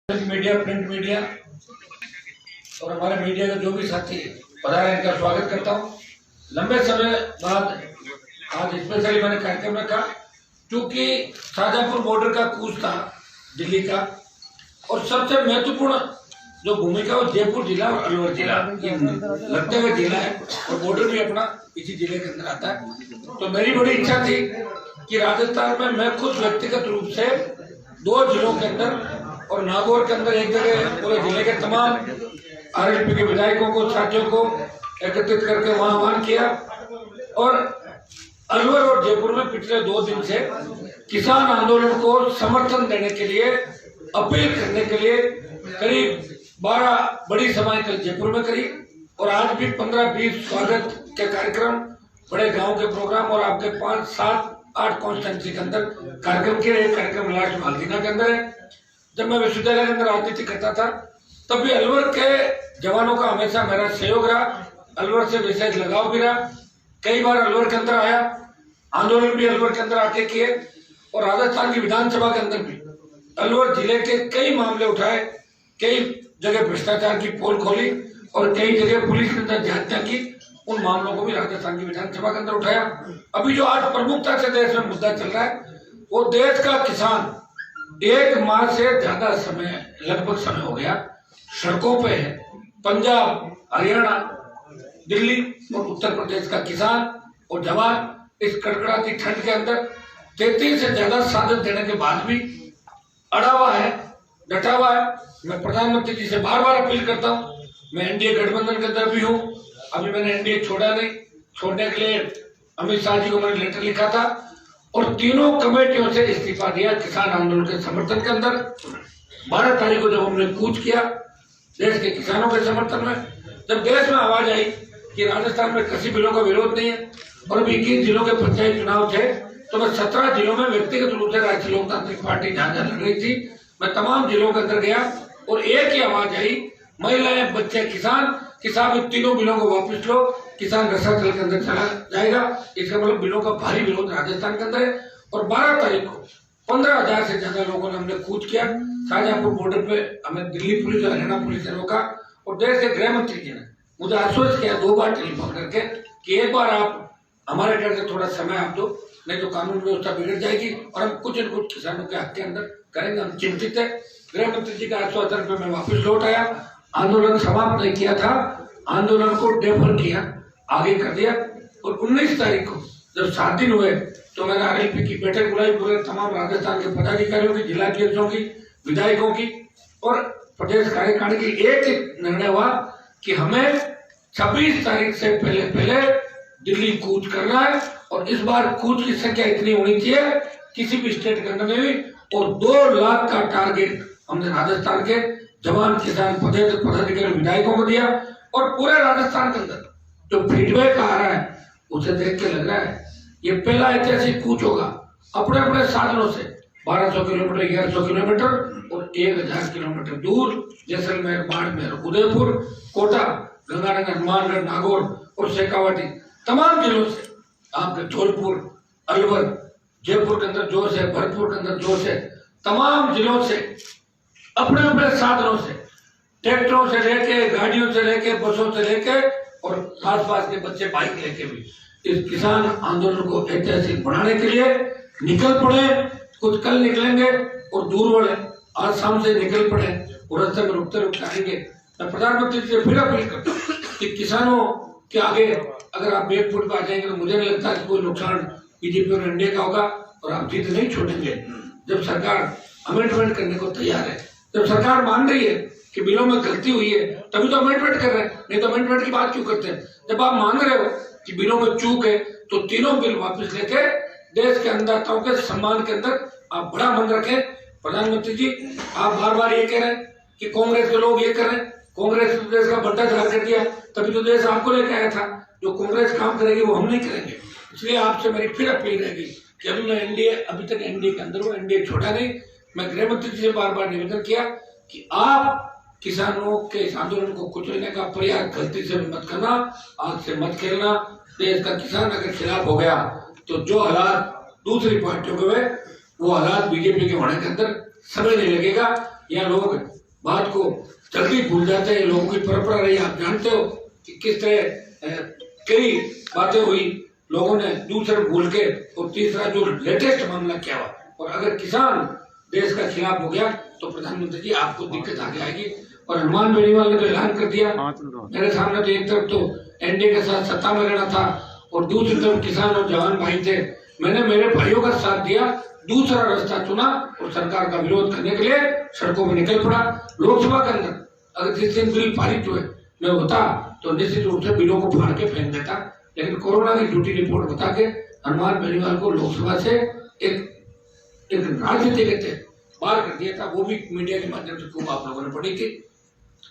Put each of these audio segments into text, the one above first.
Print media और हमारे media के जो भी साथी पधारे हैं, इनका स्वागत करता हूं। लंबे समय बाद आज स्पेशली मैंने कार्यक्रम रखा क्योंकि शाहजहांपुर बॉर्डर का कूच था दिल्ली का, और सबसे महत्वपूर्ण जो भूमिका वो जयपुर जिला और अलवर जिला लगते हुए जिला है, और बॉर्डर भी अपना इसी जिले के अंदर आता है। तो मेरी बड़ी इच्छा थी कि राजस्थान में मैं खुद व्यक्तिगत रूप से 2 जिलों के अंदर और नागौर के अंदर एक जगह पूरे जिले के तमाम आरएलपी के विधायकों को, साथियों को एकत्रित करके वहां आह्वान किया, और अलवर और जयपुर में पिछले 2 दिन से किसान आंदोलन को समर्थन देने के लिए, अपील करने के लिए करीब 12 बड़ी सभाएं कल जयपुर में करी, और आज भी 15-20 स्वागत के कार्यक्रम, बड़े गांव के प्रोग्राम, और आपके 5, 7, 8 कॉन्स्टिट्यूंसी के अंदर कार्यक्रम किए। एक कार्यक्रम लास्ट मालदीना के अंदर है। जब मैं विश्वविद्यालय के अंदर राजनीति करता था तब भी अलवर के जवानों का हमेशा मेरा सहयोग रहा, अलवर से विशेष लगाव भी रहा। कई बार अलवर के अंदर आया, आंदोलन भी अलवर के अंदर आके किए, और राजस्थान की विधानसभा के अंदर भी अलवर जिले के कई मामले उठाए, कई जगह भ्रष्टाचार की पोल खोली और कई जगह पुलिस के अंदर हत्या की। उन मामलों को भी राजस्थान की विधानसभा के अंदर उठाया। अभी जो आज प्रमुखता से देश में मुद्दा चल रहा है वो देश का किसान 1 माह से ज्यादा समय, लगभग समय हो गया, सड़कों पे है। पंजाब, हरियाणा, दिल्ली और उत्तर प्रदेश का किसान और जवान इस कड़कड़ाती ठंड के अंदर 33 से ज्यादा साधन देने के बाद भी अड़ा हुआ है, डटा हुआ है। मैं प्रधानमंत्री जी से बार बार अपील करता हूँ, मैं एनडीए गठबंधन के अंदर भी हूँ, अभी मैंने एनडीए छोड़ा नहीं। छोड़ने के लिए अमित शाह जी को मैंने लेटर लिखा था और तीनों कमेटियों से इस्तीफा दिया किसान आंदोलन के समर्थन के अंदर। 12 तारीख को जब हमने कूच किया देश के किसानों के समर्थन में, जब देश में आवाज आई कि राजस्थान में कृषि बिलों का विरोध नहीं है, और अभी 21 जिलों के पंचायत चुनाव थे, तो मैं 17 जिलों में व्यक्तिगत रूप से राष्ट्रीय लोकतांत्रिक पार्टी जहां जहां लड़ रही थी, मैं तमाम जिलों के अंदर गया और एक ही आवाज आई, महिलाएं, बच्चे, किसान, इन तीनों बिलों को वापस लो, किसान रसातल के अंदर चला जाएगा। इसका मतलब बिलों का भारी विरोध राजस्थान के अंदर है। और 12 तारीख को 15,000 से ज्यादा लोगों ने हमने कूच किया। शाहजहांपुर बॉर्डर पे हमें दिल्ली पुलिस और हरियाणा पुलिस ने रोका, और देश के गृह मंत्री जी ने मुझे आश्वस्त किया 2 बार टेलीफोन करके कि एक बार आप हमारे घर से थोड़ा समय आप दो, नहीं तो कानून व्यवस्था बिगड़ जाएगी और हम कुछ न कुछ किसानों के हक के अंदर करेंगे। हम चिंतित है। गृह मंत्री जी का आश्वासन पे मैं वापस लौट आया। आंदोलन समाप्त नहीं किया था, आंदोलन को डेफर किया, आगे कर दिया। और 19 तारीख को जब 7 दिन हुए तो मैंने आरएलपी की बैठक बुलाई, पूरे तमाम राजस्थान के पदाधिकारियों की, जिला अध्यक्षों की, विधायकों की और प्रदेश कार्यकारिणी की। एक निर्णय हुआ कि हमें 26 तारीख से पहले दिल्ली कूच करना है, और इस बार कूच की संख्या इतनी होनी चाहिए किसी भी स्टेट के अंदर में भी, और 2 लाख का टारगेट हमने राजस्थान के जवान, किसान, पदाधिकारी, विधायकों को दिया। और पूरे राजस्थान के अंदर जो फीडबैक आ रहा है उसे देख के लग रहा है ये पहला ऐतिहासिक कूच होगा। अपने अपने साधनों से 1200 किलोमीटर, 1100 किलोमीटर और 1000 किलोमीटर दूर जैसलमेर, बाड़मेर, उदयपुर, कोटा, गंगानगर, मानगढ़, नागौर और शेखावाटी, तमाम जिलों से, आपके धौलपुर, अलवर, जयपुर के अंदर जोश है, भरतपुर के अंदर जोश है, तमाम जिलों से अपने अपने साधनों से, ट्रैक्टरों से लेके, गाड़ियों से लेके, बसों से लेके, और आसपास के बच्चे बाइक लेके भी इस किसान आंदोलन को ऐतिहासिक बनाने के लिए निकल पड़े। कुछ कल निकलेंगे और दूर वाले आज शाम से निकल पड़े और रास्ते में रुकते रुकते आएंगे। मैं प्रधानमंत्री से फिर अपील करता हूँ कि किसानों के आगे अगर आप बैकफुट पर आ जाएंगे तो मुझे नहीं लगता कि कोई नुकसान बीजेपी और एनडीए का होगा, और आप जीत नहीं छोड़ेंगे। जब सरकार अमेंडमेंट करने को तैयार है, जब सरकार मान रही है कि बिलों में गलती हुई है, तभी तो अमेंडमेंट कर रहे हैं, नहीं तो अमेंडमेंट की बात क्यों करते हैं। जब आप मान रहे हो कि बिलों में चूक है तो तीनों बिल वापस लेके देश के अन्नदाताओं के सम्मान के अंदर आप बड़ा मन रखें। प्रधानमंत्री जी, आप बार बार ये कह रहे हैं कि कांग्रेस के लोग ये कर रहे हैं, कांग्रेस ने देश का बंटा झाड़ कर दिया, तभी तो देश आपको लेके आया था। जो कांग्रेस काम करेगी वो हम नहीं करेंगे। इसलिए आपसे मेरी फिर अपील रहेगी कि अभी मैं अभी तक एनडीए के अंदर हूँ, एनडीए छोड़ा नहीं। मैं गृह मंत्री जी से बार बार निवेदन किया कि आप किसानों के इस आंदोलन को कुचलने का प्रयास गलती से मत करना, आग से मत खेलना। देश का किसान अगर खिलाफ हो गया तो जो हालात दूसरी पार्टियों के हुए वो हालात बीजेपी के होने के अंदर समय नहीं लगेगा। या लोग बात को जल्दी भूल जाते हैं। लोगों की परंपरा रही, आप जानते हो कि किस तरह कई बातें हुई, लोगों ने दूसरे भूल के, और तीसरा जो लेटेस्ट मामला क्या हुआ, और अगर किसान देश का खिलाफ हो गया तो प्रधानमंत्री जी आपको दिक्कत आगे आएगी। और हनुमान बेनीवाल ने तो ऐलान कर दिया, मेरे सामने तो एक तरफ तो एनडीए के साथ सत्ता में रहना था और दूसरी तरफ किसान और जवान भाई थे। मैंने मेरे भाइयों का साथ दिया, दूसरा रास्ता चुना और सरकार का विरोध करने के लिए सड़कों में निकल पड़ा। लोकसभा के अंदर अगर जिस दिन बिल पारित हुए मैं होता तो निश्चित रूप से बिलों को फाड़ के फेंक देता, लेकिन कोरोना की झूठी रिपोर्ट बता के हनुमान बेनीवाल को लोकसभा से एक राजनीति के तहत बाहर कर दिया था। वो भी मीडिया के माध्यम से खूब आप लोगों ने पढ़ी थी।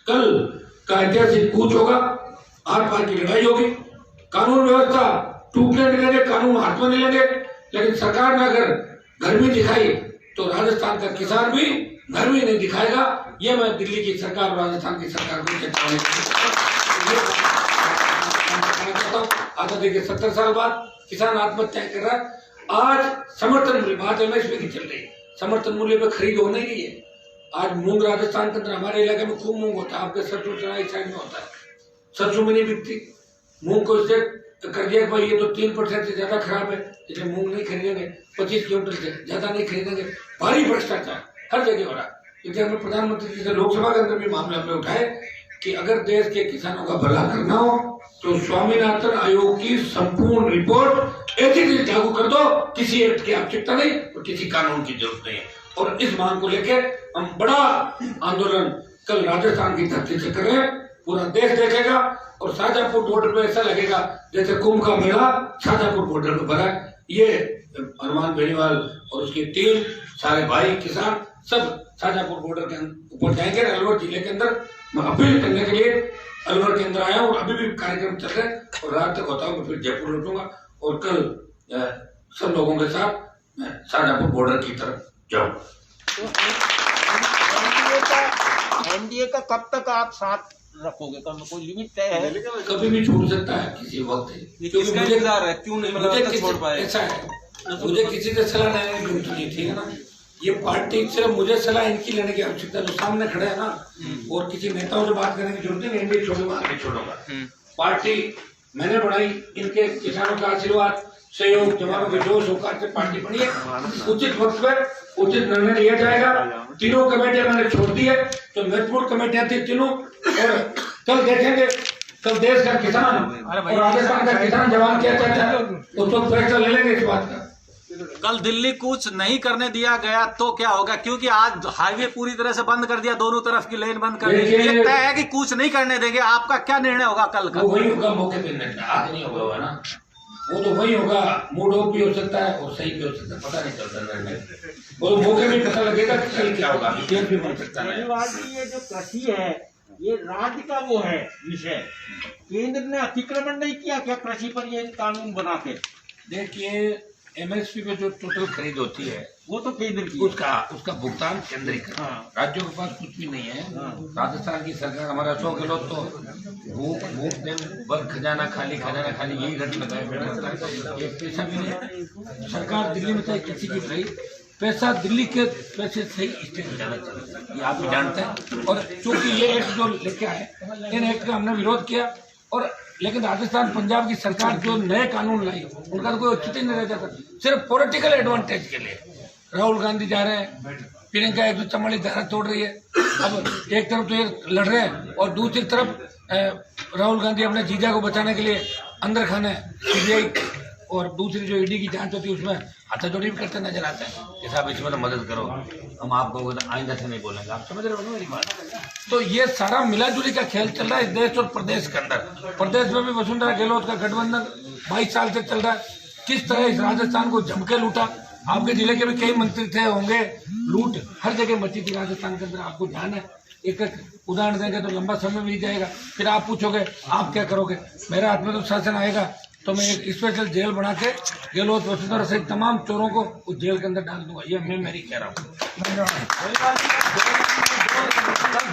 कल का ऐतिहासिक कूच होगा, आर पार की लड़ाई होगी, कानून व्यवस्था टूटने नहीं लगे, कानून हाथ में नहीं लगे। लेकिन सरकार ने अगर गर्मी दिखाई तो राजस्थान का किसान भी गर्मी नहीं दिखाएगा। ये मैं दिल्ली की सरकार और राजस्थान की सरकार को चेतावनी चाहता हूँ। आजादी के 70 साल बाद किसान आत्महत्या कर रहा है। आज समर्थन मूल्य, बात एमएसपी की चल रही है, समर्थन मूल्य पे खरीद होने ही नहीं है। आज मूंग राजस्थान के अंदर हमारे इलाके में खूब मूंग होता है, आपके सरसों चनाई साइड में होता है, सरसों में नहीं बिकती। मूंग को इससे कर दिया भाई ये तो 3% से ज्यादा खराब है, इसलिए मूंग नहीं खरीदेंगे, 25 क्विंटल से ज्यादा नहीं खरीदेंगे। भारी भ्रष्टाचार हर जगह हो रहा है। इसलिए हमने प्रधानमंत्री जी से लोकसभा के अंदर भी मामले हमने उठाए कि अगर देश के किसानों का भला करना हो तो स्वामीनाथन आयोग की संपूर्ण रिपोर्ट ऐसी लागू कर दो, किसी एक्ट की आवश्यकता नहीं और किसी कानून की जरूरत नहीं है। और इस मांग को लेकर हम बड़ा आंदोलन कल राजस्थान की धरती से करें, पूरा देश देखेगा और शाहजहांपुर बॉर्डर पे ऐसा लगेगा जैसे कुंभ का मेला शाहजहांपुर बॉर्डर पे भरा है। ये हनुमान बेनीवाल और उसकी टीम, सारे भाई किसान सब शाहजहांपुर बॉर्डर के ऊपर जाएंगे। अलवर जिले के अंदर मैं अपील करने के लिए अलवर के अंदर आया और अभी भी कार्यक्रम चल रहे हैं और रात तक होता हूँ मैं फिर जयपुर लौटूंगा और कल सब लोगों के साथ मैं शाहजहांपुर बॉर्डर की तरफ जाऊँ। तो एनडीए का कब तक आप साथ रखोगे? कोई लिमिट तय है? कभी भी छूट सकता है किसी वक्त, क्योंकि मुझे क्यों नहीं मतलब छोड़ पाए। ऐसा है, मुझे किसी से सलाह लेने की जरूरत नहीं, ठीक है ना। ये पार्टी से मुझे सलाह इनकी लेने की आवश्यकता, जो सामने खड़े है ना, और किसी नेताओं से बात करने की जरूरत नहीं। एनडीए छोड़ूंगा, आगे छोड़ूंगा। पार्टी मैंने बनाई, इनके किसानों का आशीर्वाद, सहयोग, जवानों के जोश होकर से पार्टी बनी है। उचित वक्त पर उचित निर्णय लिया जाएगा। तीनों कमेटियां मैंने छोड़ दी है, तो महत्वपूर्ण कमेटियां थी तीनों, और कल देखेंगे कल देश का किसान और राजस्थान का किसान जवान क्या चाहता है, उसको फैसला ले लेंगे इस बात का। कल दिल्ली कूच नहीं करने दिया गया तो क्या होगा? क्योंकि आज हाईवे पूरी तरह से बंद कर दिया, दोनों तरफ की लेन बंद कर दी। ये तय है कि कूच नहीं करने देंगे। आपका क्या निर्णय होगा कल का? वही होगा मौके पे निर्णय, आज नहीं होगा ना, वो तो वही होगा। मूड ऑफ भी हो सकता है और सही भी हो सकता है, पता नहीं चलता निर्णय, और मौके में पता लगेगा कि कल क्या होगा, विकेट भी बन सकता है। ये जो कृषि है ये राज्य का वो है विषय, केंद्र ने अतिक्रमण नहीं किया क्या कृषि पर ये कानून बना के? देखिए एमएसपी पे जो टोटल खरीद होती है वो तो केंद्र की, उसका भुगतान केंद्र ही करता है। राज्यों के पास कुछ भी नहीं है। राजस्थान की सरकार, हमारा अशोक गहलोत तो भूख खजाना खाली यही रट लगाए बैठा, एक पैसा भी नहीं। सरकार दिल्ली में चाहे किसी की रही, पैसा दिल्ली के पैसे से ही स्टेट में जाना चाहिए, ये आप भी जानते हैं। और चूंकि ये एक्ट जो लेके आए, इन एक्ट का हमने विरोध किया, और लेकिन राजस्थान पंजाब की सरकार जो नए कानून लाई उनका तो कोई औचित्य नहीं रह जाता, सिर्फ पॉलिटिकल एडवांटेज के लिए। राहुल गांधी जा रहे हैं, प्रियंका एक चमड़ी धारा तोड़ रही है। अब एक तरफ तो ये लड़ रहे हैं और दूसरी तरफ राहुल गांधी अपने जीजा को बचाने के लिए अंदर खाने सीबीआई और दूसरी जो ईडी की जांच होती है उसमें हाथाजोड़ी भी करते नजर आते हैं कि साहब इसमें तो मदद करो, हम आपको आइंदा से नहीं बोलेंगे। आप समझ रहे हो मेरी बात? तो ये सारा मिलाजुली का खेल चल रहा है देश और प्रदेश के अंदर। प्रदेश में भी वसुंधरा गहलोत का गठबंधन 22 साल से चल रहा है। किस तरह इस राजस्थान को जमके लूटा, आपके जिले के भी कई मंत्री थे होंगे, लूट हर जगह मची थी राजस्थान के अंदर, आपको ध्यान है। एक एक उदाहरण देंगे तो लंबा समय बीत जाएगा, फिर आप पूछोगे आप क्या करोगे। मेरे हाथ में तो शासन आएगा तो मैं एक स्पेशल जेल बना के गहलोत वसुंधरा सहित तमाम चोरों को उस जेल के अंदर डाल दूंगा, ये मैं मेरी कह रहा हूँ।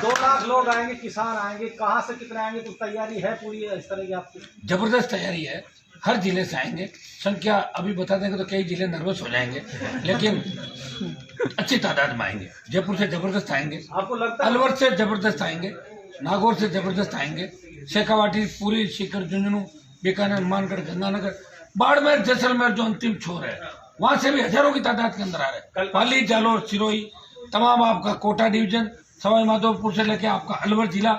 2 लाख लोग आएंगे, किसान आएंगे, कहाँ से कितने आएंगे? तो तैयारी है पूरी इस तरह की आपकी? जबरदस्त तैयारी है। हर जिले से आएंगे। संख्या अभी बता देंगे तो कई जिले नर्वस हो जाएंगे, लेकिन अच्छी तादाद में आएंगे। जयपुर से जबरदस्त आएंगे, आपको लगता है अलवर से जबरदस्त आएंगे, नागौर से जबरदस्त आएंगे, शेखावाटी, पूरी, सीकर, झुंझुनू, बीकानेर, मानगढ़, गंगानगर, बाड़मेर, जैसलमेर जो अंतिम छोर है वहां से भी हजारों की तादाद के अंदर आ रहे हैं। पाली, जालोर, सिरोही, तमाम आपका कोटा डिवीजन, सवाई माधोपुर से लेके आपका अलवर जिला,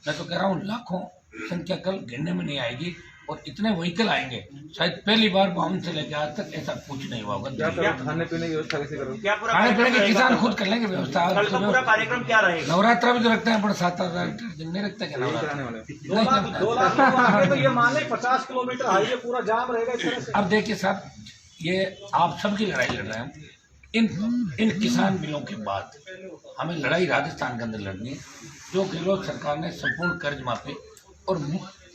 मैं तो कह रहा हूँ लाखों संख्या कल गिनने में नहीं आएगी। और इतने व्हीकल आएंगे, शायद पहली बार बाउन से लेकर आज तक ऐसा कुछ नहीं हुआ होगा। खाने पीने की व्यवस्था कैसे करोगे? क्या पूरा खाने पीने के किसान खुद कर लेंगे व्यवस्था। कल का पूरा कार्यक्रम क्या रहेगा? नवरात्रा भी तो रखते हैं, 7,000 नहीं रखते क्या नवरात्रा? 2 लाख लोग आगे तो ये मान लें 50 किलोमीटर हाईवे पूरा जाम रहेगा इस तरह से। अब देखिए साहब, ये आप सबकी लड़ाई लड़ रहे हैं। इन किसान बिलों के बाद हमें लड़ाई राजस्थान के अंदर लड़नी है। जो गहलोत सरकार ने संपूर्ण कर्ज माफी और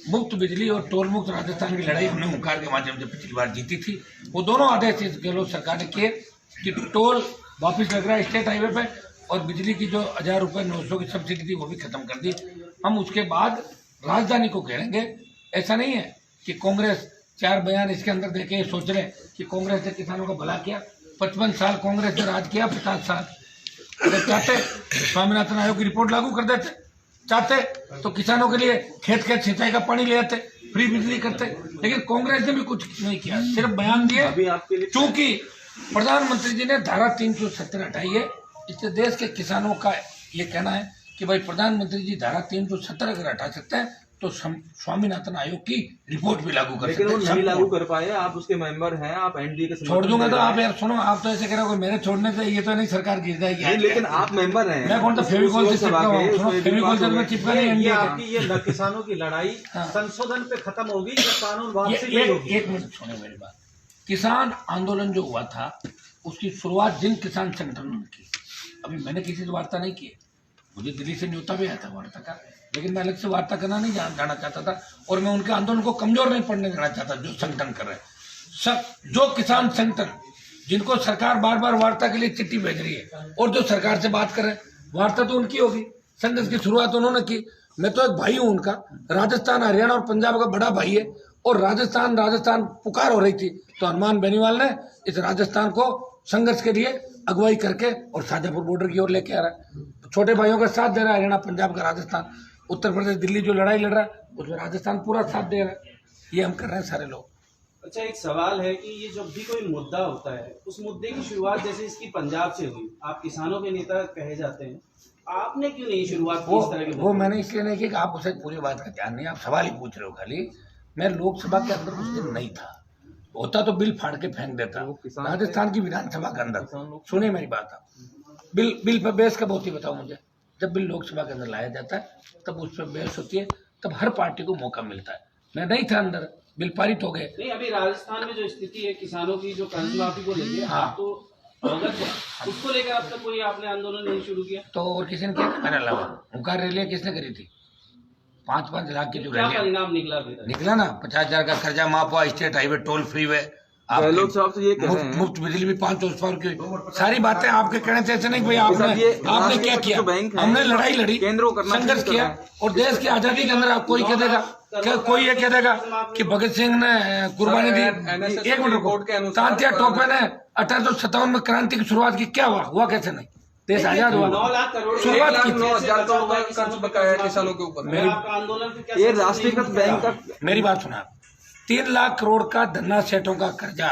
मुफ्त बिजली और टोल मुक्त राजस्थान की लड़ाई हमने हुंकार के माध्यम से पिछली बार जीती थी। वो दोनों आदेश इस गहलोत सरकार ने किए कि टोल वापस लग रहा है स्टेट हाईवे पे, और बिजली की जो 1,000 रुपये 900 की सब्सिडी थी वो भी खत्म कर दी। हम उसके बाद राजधानी को घेरेंगे। ऐसा नहीं है कि कांग्रेस 4 बयान इसके अंदर देके सोच रहे कि कांग्रेस ने किसानों का भला किया। 55 साल कांग्रेस ने राज किया, 50 साल अगर चाहते स्वामीनाथन आयोग की रिपोर्ट लागू कर देते, चाहते तो किसानों के लिए खेत खेत सिंचाई का पानी ले आते, फ्री बिजली करते, लेकिन कांग्रेस ने भी कुछ नहीं किया, सिर्फ बयान दिए। चूंकि प्रधानमंत्री जी ने धारा 370 हटाई है, इससे देश के किसानों का ये कहना है कि भाई प्रधानमंत्री जी धारा 370 अगर हटा सकते हैं तो स्वामीनाथन आयोग की रिपोर्ट भी लागू कर सकते हैं। लेकिन वो नहीं लागू कर पाए, आप उसके मेंबर हैं, आप एनडीए के छोड़ दूंगा तो आप यार सुनो, आप तो ऐसे कह रहे हो मेरे छोड़ने से ये तो नहीं सरकार गिर जाएगी। नहीं, लेकिन आप मेंबर हैं। मैं कौन सा फेविकॉल से चिपका हूं? सुनो, फेविकॉल से मैं चिपका नहीं। ये आपकी ये किसानों की लड़ाई संशोधन पे खत्म होगी या कानून वापसी नहीं होगी? एक मिनट सुने मेरी बात। किसान आंदोलन जो हुआ था उसकी शुरुआत जिन किसान संगठनों ने की, अभी मैंने किसी से वार्ता नहीं की, मुझे दिल्ली से न्योता भी आया था वार्ता का, लेकिन मैं अलग से वार्ता करना नहीं जाना चाहता था और मैं उनके आंदोलन को कमजोर नहीं पड़ने देना चाहता जो संगठन कर रहे हैं। जो किसान संगठन जिनको सरकार बार बार वार्ता के लिए चिट्ठी भेज रही है और जो सरकार से बात कर रहे हैं, वार्ता तो उनकी होगी। संघर्ष की शुरुआत उन्होंने की। मैं तो एक भाई हूं उनका, राजस्थान, हरियाणा और पंजाब का बड़ा भाई है, और राजस्थान पुकार हो रही थी तो हनुमान बेनीवाल ने इस राजस्थान को संघर्ष के लिए अगुवाई करके और शाजापुर बॉर्डर की ओर लेके आ रहा है। छोटे भाइयों का साथ दे रहा है हरियाणा, पंजाब का, राजस्थान, उत्तर प्रदेश, दिल्ली जो लड़ाई लड़ रहा है उसमें राजस्थान पूरा साथ दे रहा है। ये हम कर रहे हैं सारे लोग। अच्छा, एक सवाल है कि ये जब भी कोई मुद्दा होता है उस मुद्दे की शुरुआत जैसे इसकी पंजाब से हुई, आप किसानों के नेता कहे जाते हैं, आपने क्यों नहीं शुरुआत की इस तरह के? वो मैंने इसलिए नहीं की कि आप उसे पूरी बात का ध्यान नहीं, आप सवाल ही पूछ रहे हो खाली। मैं लोकसभा के अंदर उस दिन नहीं था, होता तो बिल फाड़ के फेंक देता राजस्थान की विधानसभा के अंदर। सुनिए मेरी बात, आप बिल पर बहस कब होती बताओ मुझे? जब बिल लोकसभा के अंदर लाया जाता है तब उस पर बहस होती है, तब हर पार्टी को मौका मिलता है। मैं नहीं था अंदर, बिल पारित हो गए। नहीं, अभी राजस्थान में जो स्थिति है किसानों की, जो कर्ज माफी को लेके आप तो अवगत है, उसको लेकर अब तक कोई आपने आंदोलन नहीं शुरू किया? तो और किसी ने किया था मेरे अलावा? हुंकार रैलियां किसने करी थी? 5-5 लाख की जो क्या रैलियां परिणाम निकला? निकला ना, 50,000 का कर्जा माफ हुआ, स्टेट हाईवे टोल फ्री हुए, गहलोत साहब तो ये कह रहे हैं मुफ्त बिजली भी 5 horsepower की, सारी बातें आपके कहने से ऐसे नहीं भाई आपने क्या किया। हमने लड़ाई लड़ी, संघर्ष किया, और देश की आजादी के अंदर आप कोई कह देगा, कोई ये कह देगा कि भगत सिंह ने कुर्बानी दी। एक मिनट रुको, तांत्या टोपे ने 1857 में क्रांति की शुरुआत की, क्या हुआ कैसे नहीं? देश आजाद हुआ, 9 लाख करोड़ शुरुआत की। 9,000 करोड़ का कर्ज बकाया किसानों के ऊपर। आपका आंदोलन पे क्या? ये राष्ट्रीयकृत बैंक का, मेरी बात सुना, 3 लाख करोड़ का धन्ना सेठों का कर्जा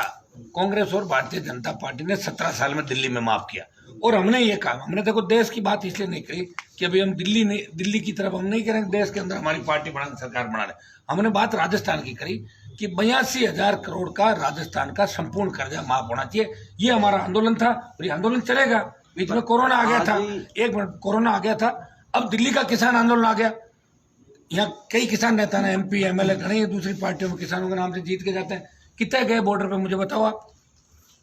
कांग्रेस और भारतीय जनता पार्टी ने 17 साल में दिल्ली में माफ किया। और हमने ये कहा, हमने देखो देश की बात इसलिए नहीं करी कि अभी हम दिल्ली की तरफ हम नहीं करेंगे, देश के अंदर हमारी पार्टी बना सरकार बना रहे। हमने बात राजस्थान की करी कि 82,000 करोड़ का राजस्थान का संपूर्ण कर्जा माफ होना चाहिए। ये हमारा आंदोलन था और ये आंदोलन चलेगा। बीच में कोरोना आ गया था, एक मिनट, कोरोना आ गया था, अब दिल्ली का किसान आंदोलन आ गया। यहाँ कई किसान नेता ना, MP MLA घने दूसरी पार्टियों में किसानों के नाम से जीत के जाते हैं। कितने गए बॉर्डर पे मुझे बताओ आप?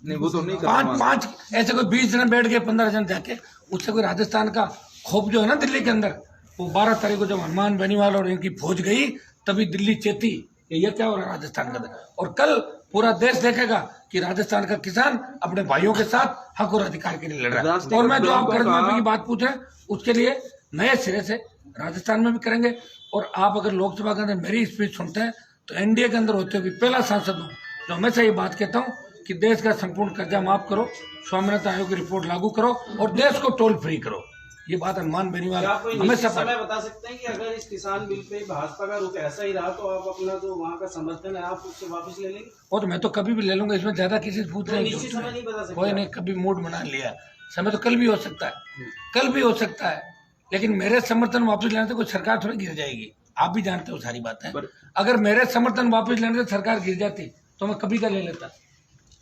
नहीं वो तो नहीं, 5 ऐसे कोई 20 जन बैठ गए, 15 जन जाके, उससे कोई राजस्थान का खौफ जो है ना दिल्ली के अंदर, वो 12 तारीख को जब हनुमान बेनीवाल और इनकी फौज गई तभी दिल्ली चेती ये क्या हो रहा है राजस्थान के अंदर। और कल पूरा देश देखेगा कि राजस्थान का किसान अपने भाइयों के साथ हक और अधिकार के लिए लड़ रहा है। और मैं जो आप कर्ज माफी की बात पूछ रहे हैं उसके लिए नए सिरे से राजस्थान में भी करेंगे। और आप अगर लोकसभा के अंदर मेरी स्पीच सुनते हैं तो एनडीए के अंदर होते हुए पहला सांसद हूँ जो हमेशा ये बात कहता हूँ कि देश का संपूर्ण कर्जा माफ करो, स्वामीनाथन आयोग की रिपोर्ट लागू करो और देश को टोल फ्री करो। ये बात हनुमान बेनीवाल क्या आप कोई हमेशा निश्चित समय बता सकते हैं कि अगर इस किसान बिल पे भाजपा का रुख ऐसा ही रहा तो आप अपना जो वहाँ का समर्थन है आप उससे वापस ले लेंगे? और तो मैं तो कभी भी ले लूंगा, इसमें ज्यादा किसी से पूछ तो रहे निश्चित समय नहीं बता सकते? कोई नहीं, कभी मूड बना लिया, समय तो कल भी हो सकता है, कल भी हो सकता है, लेकिन मेरे समर्थन वापस लेने से कोई सरकार थोड़ी गिर जाएगी। आप भी जानते हो सारी बातें। अगर मेरे समर्थन वापस लेने से सरकार गिर जाती तो मैं कभी का ले लेता,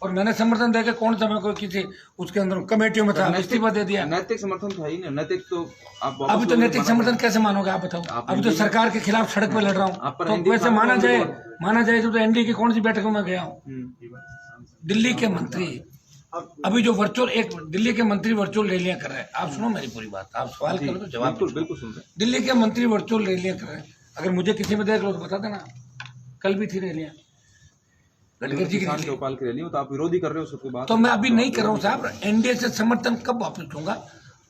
और मैंने समर्थन देकर कौन सा मैं कोई किसी उसके अंदर कमेटियों में था, इस्तीफा दे दिया। नैतिक समर्थन था ही नहीं, नैतिक तो आप अभी तो नैतिक समर्थन कैसे मानोगे आप बताओ? अभी तो सरकार के खिलाफ सड़क पे लड़ रहा हूँ, तो वैसे माना जाए तो एनडीए की कौन सी बैठकों में गया हूँ? दिल्ली के मंत्री अभी जो दिल्ली के मंत्री वर्चुअल रैलियां कर रहे हैं, आप सुनो मेरी पूरी बात, आप सवाल करो तो जवाब बिल्कुल सुन रहे हैं। दिल्ली के मंत्री वर्चुअल रैलियां कर रहे हैं, अगर मुझे किसी में देख लो तो बता देना, कल भी थी रैलियां गडकरी जी की किसान रैली। चौपाल की रैली हो तो आप विरोधी कर रहे हो उसके बाद? तो मैं अभी नहीं कर रहा हूँ साहब, एनडीए से समर्थन कब वापस लूंगा?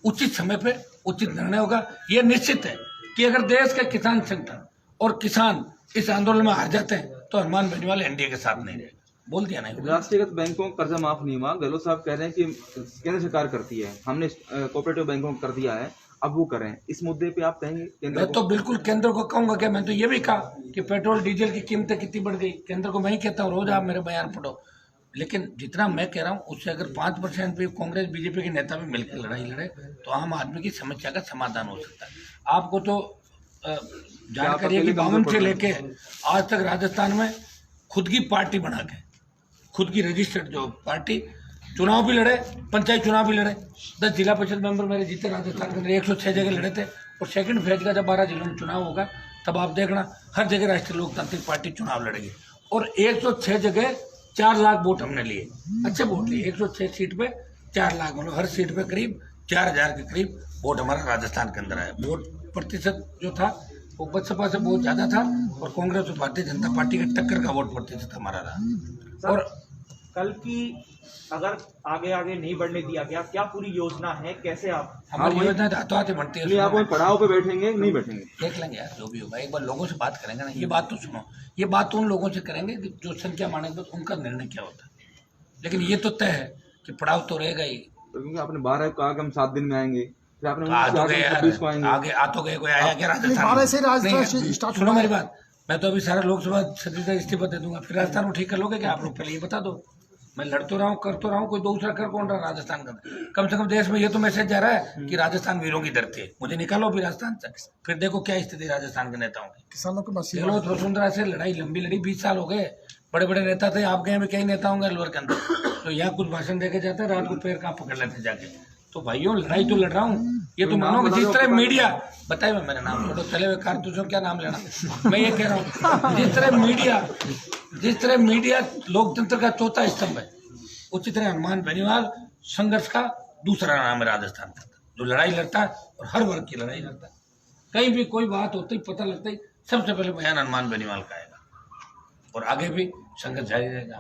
उचित समय पे उचित निर्णय होगा। ये निश्चित है कि अगर देश के किसान संगठन और किसान इस आंदोलन में हार जाते हैं तो हनुमान बेनीवाल एनडीए के साथ नहीं रहेगा। बोल दिया नहीं। राष्ट्रीयगत बैंकों का कर्जा माफ नहीं हुआ, गहलोत साहब कह रहे हैं कि केंद्र सरकार करती है, हमने कोऑपरेटिव बैंकों को कर दिया है, अब वो करें। इस मुद्दे पे आप कहेंगे केंद्र मैं तो बिल्कुल केंद्र को कहूंगा क्या, मैं तो ये भी कहा कि पेट्रोल डीजल की कीमतें कितनी बढ़ गई, केंद्र को मैं ही कहता हूँ, रोज आप मेरे बयान पढ़ो, लेकिन जितना मैं कह रहा हूँ उससे अगर 5% पे कांग्रेस बीजेपी के नेता भी मिलकर लड़ाई लड़े तो आम आदमी की समस्या का समाधान हो सकता है। आपको तो जानकारी है कि 52 से लेके आज तक राजस्थान में खुद की पार्टी बना के, खुद की रजिस्टर्ड जो पार्टी, चुनाव भी लड़े, पंचायत चुनाव भी लड़े, 10 जिला परिषद मेंबर मेरे जीते राजस्थान के अंदर, 106 जगह लड़े थे। और सेकंड फेज का जब 12 जिलों में चुनाव होगा तब आप देखना हर जगह राष्ट्रीय लोकतांत्रिक पार्टी चुनाव लड़ेगी। और 106 जगह 4 लाख वोट हमने लिए, अच्छे वोट लिए, 106 सीट पे 4 लाख, मतलब हर सीट पे करीब 4000 के करीब वोट हमारा राजस्थान के अंदर आया। वोट प्रतिशत जो था वो बसपा से बहुत ज्यादा था और कांग्रेस और भारतीय जनता पार्टी के टक्कर का वोट प्रतिशत हमारा रहा। और कल की अगर आगे आगे नहीं बढ़ने दिया गया, क्या पूरी योजना है, कैसे आप? हमारी योजना हाथों हाथ बनती है। आप वही पड़ाव पे बैठेंगे नहीं बैठेंगे? देख लेंगे यार, जो भी होगा एक बार लोगों से बात करेंगे ना। ये बात तो सुनो, ये बात तो उन लोगों से करेंगे जो संख्या मानेंगे तो उनका निर्णय क्या होता है, लेकिन ये तो तय है कि पड़ाव तो रहेगा ही। क्योंकि आपने 12 को कहा कि हम 7 दिन में आएंगे, फिर आपने आ तो गए 26 को आएंगे। आगे आ तो गए, कोई आया क्या राजस्थान? नहीं, सुनो मेरी बात, मैं तो अभी सारा लोकसभा सदस्य इस्तीफा दे दूंगा, फिर राजस्थान को ठीक कर लोगे क्या आप लोग? पहले ये बता दो। मैं लड़ तो रहा हूँ, कर तो रहा हूँ, कोई दूसरा कर कौन रहा राजस्थान का? कम से कम देश में ये तो मैसेज जा रहा है कि राजस्थान वीरों की धरती है, मुझे निकालो अभी राजस्थान से। फिर देखो क्या स्थिति राजस्थान के नेताओं की। किसानों के बस गहलोत वसुंधरा से लड़ाई लंबी लड़ी, 20 साल हो गए, बड़े बड़े नेता थे, आपके यहाँ भी कई नेता होंगे अलवर के अंदर, तो यहाँ कुछ भाषण देके जाते हैं, रात को पैर कहाँ पकड़ लेते जाके। तो भाइयों लड़ाई तो लड़ रहा हूँ, ये तो मानो कि जिस तरह मीडिया, बताइए मैं मेरा नाम छोड़ो, चले हुए कारतूसों क्या नाम लेना, मैं ये कह रहा हूँ जिस तरह मीडिया लोकतंत्र का चौथा स्तंभ है, उसी तरह हनुमान बेनीवाल संघर्ष का दूसरा नाम है राजस्थान का, जो लड़ाई लड़ता है और हर वर्ग की लड़ाई लड़ता है। कहीं भी कोई बात होती पता लगता ही सबसे पहले बयान हनुमान बेनीवाल का आएगा, और आगे भी संघर्ष जारी रहेगा।